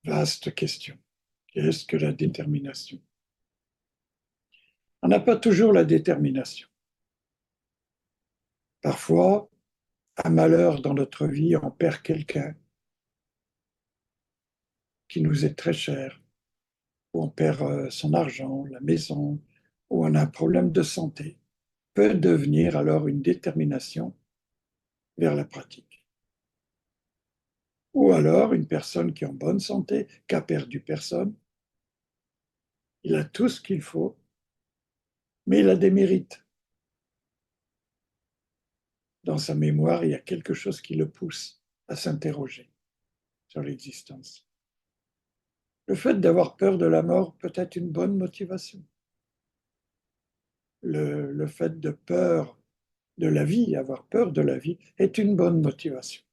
Vaste question. Qu'est-ce que la détermination? On n'a pas toujours la détermination. Parfois, un malheur dans notre vie, on perd quelqu'un qui nous est très cher, ou on perd son argent, la maison, ou on a un problème de santé, peut devenir alors une détermination vers la pratique. Ou alors une personne qui est en bonne santé, qui a perdu personne, il a tout ce qu'il faut, mais il a des mérites. Dans sa mémoire, il y a quelque chose qui le pousse à s'interroger sur l'existence. Le fait d'avoir peur de la mort peut être une bonne motivation. Le fait de peur de la vie, avoir peur de la vie, est une bonne motivation.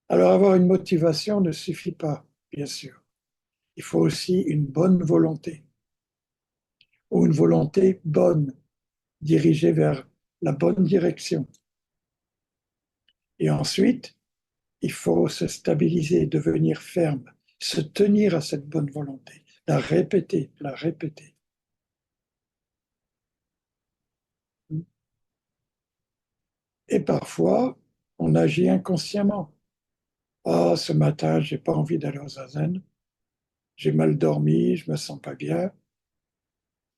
Alors avoir une motivation ne suffit pas, bien sûr. Il faut aussi une bonne volonté, ou une volonté bonne, dirigée vers la bonne direction. Et ensuite, il faut se stabiliser, devenir ferme, se tenir à cette bonne volonté, la répéter, la répéter. Et parfois, on agit inconsciemment. Ah, oh, ce matin, j'ai pas envie d'aller au zazen, j'ai mal dormi, je me sens pas bien.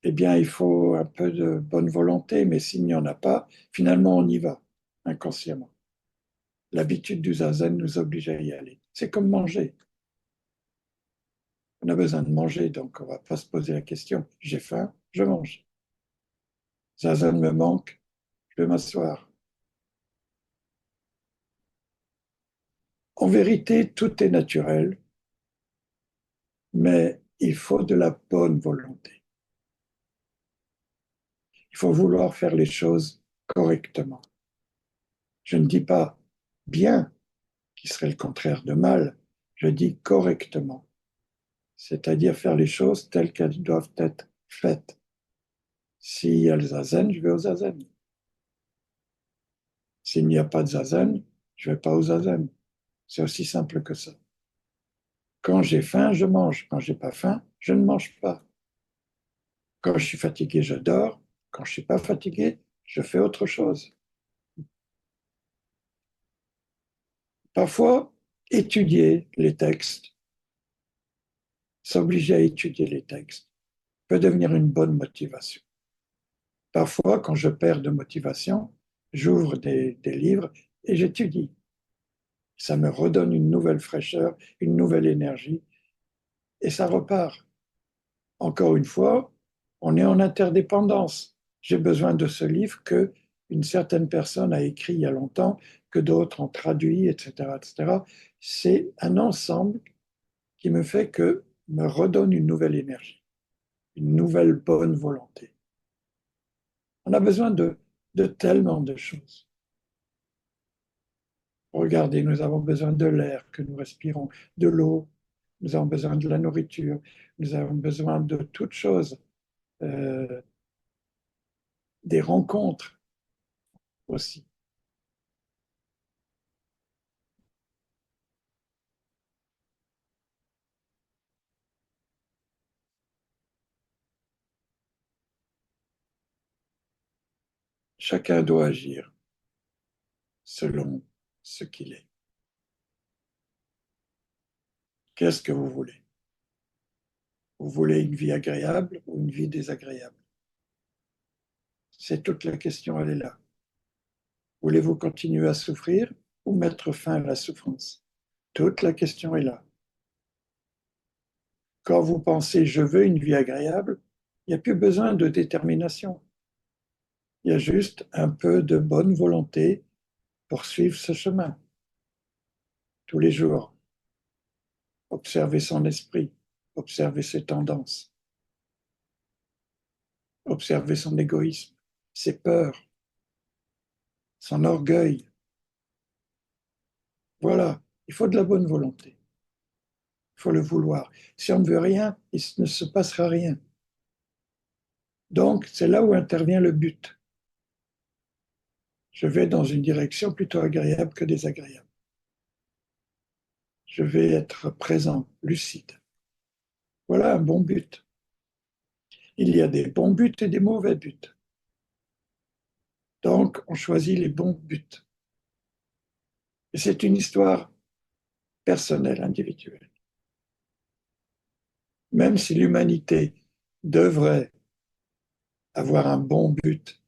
Eh bien, il faut un peu de bonne volonté, mais s'il n'y en a pas, finalement, on y va, inconsciemment. L'habitude du zazen nous oblige à y aller. C'est comme manger. On a besoin de manger, donc on ne va pas se poser la question. J'ai faim, je mange. Zazen me manque, je vais m'asseoir. En vérité, tout est naturel, mais il faut de la bonne volonté. Il faut vouloir faire les choses correctement. Je ne dis pas bien, qui serait le contraire de mal, je dis correctement, c'est-à-dire faire les choses telles qu'elles doivent être faites. S'il y a le zazen, je vais au zazen. S'il n'y a pas de zazen, je ne vais pas au zazen. C'est aussi simple que ça. Quand j'ai faim, je mange. Quand j'ai pas faim, je ne mange pas. Quand je suis fatigué, je dors. Quand je suis pas fatigué, je fais autre chose. Parfois, étudier les textes, s'obliger à étudier les textes, peut devenir une bonne motivation. Parfois, quand je perds de motivation, j'ouvre des livres et j'étudie. Ça me redonne une nouvelle fraîcheur, une nouvelle énergie, et ça repart. Encore une fois, on est en interdépendance. J'ai besoin de ce livre que une certaine personne a écrit il y a longtemps, que d'autres ont traduit, etc., etc. C'est un ensemble qui me fait que me redonne une nouvelle énergie, une nouvelle bonne volonté. On a besoin de tellement de choses. Regardez, nous avons besoin de l'air que nous respirons, de l'eau, nous avons besoin de la nourriture, nous avons besoin de toutes choses, euh, des rencontres aussi. Chacun doit agir selon ce qu'il est. Qu'est-ce que vous voulez? Vous voulez une vie agréable ou une vie désagréable? C'est toute la question, elle est là. Voulez-vous continuer à souffrir ou mettre fin à la souffrance? Toute la question est là. Quand vous pensez je veux une vie agréable, il n'y a plus besoin de détermination. Il y a juste un peu de bonne volonté pour suivre ce chemin tous les jours. Observer son esprit, observer ses tendances, observer son égoïsme, ses peurs, son orgueil. Voilà, il faut de la bonne volonté. Il faut le vouloir. Si on ne veut rien, il ne se passera rien. Donc, c'est là où intervient le but. Je vais dans une direction plutôt agréable que désagréable. je vais être présent, lucide. Voilà un bon but. Il y a des bons buts et des mauvais buts. Donc, on choisit les bons buts. Et c'est une histoire personnelle, individuelle. Même si l'humanité devrait avoir un bon but,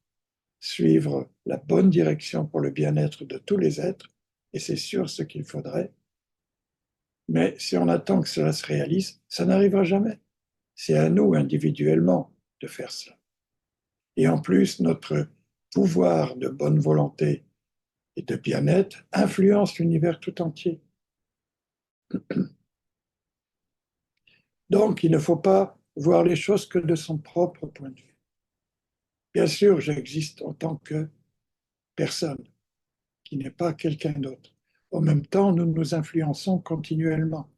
suivre la bonne direction pour le bien-être de tous les êtres, et c'est sûr ce qu'il faudrait, mais si on attend que cela se réalise, ça n'arrivera jamais. C'est à nous individuellement de faire cela. Et en plus, notre pouvoir de bonne volonté et de bien-être influence l'univers tout entier. Donc, il ne faut pas voir les choses que de son propre point de vue. Bien sûr, j'existe en tant que personne, qui n'est pas quelqu'un d'autre. En même temps, nous nous influençons continuellement.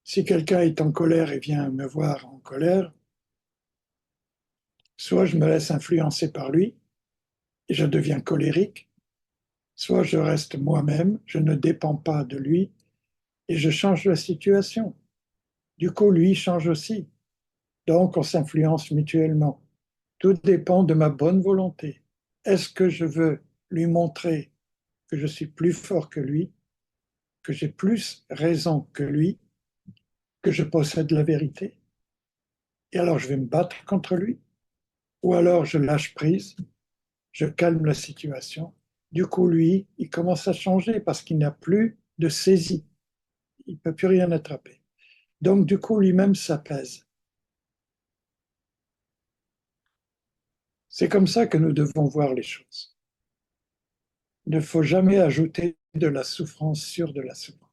Si quelqu'un est en colère et vient me voir en colère, soit je me laisse influencer par lui et je deviens colérique, soit je reste moi-même, je ne dépends pas de lui et je change la situation. Du coup, lui change aussi. Donc, on s'influence mutuellement. Tout dépend de ma bonne volonté. Est-ce que je veux lui montrer que je suis plus fort que lui, que j'ai plus raison que lui, que je possède la vérité? Et alors, je vais me battre contre lui? Ou alors, je lâche prise, je calme la situation. Du coup, lui, il commence à changer parce qu'il n'a plus de saisie. Il ne peut plus rien attraper. Donc, du coup, lui-même s'apaise. C'est comme ça que nous devons voir les choses. Il ne faut jamais ajouter de la souffrance sur de la souffrance.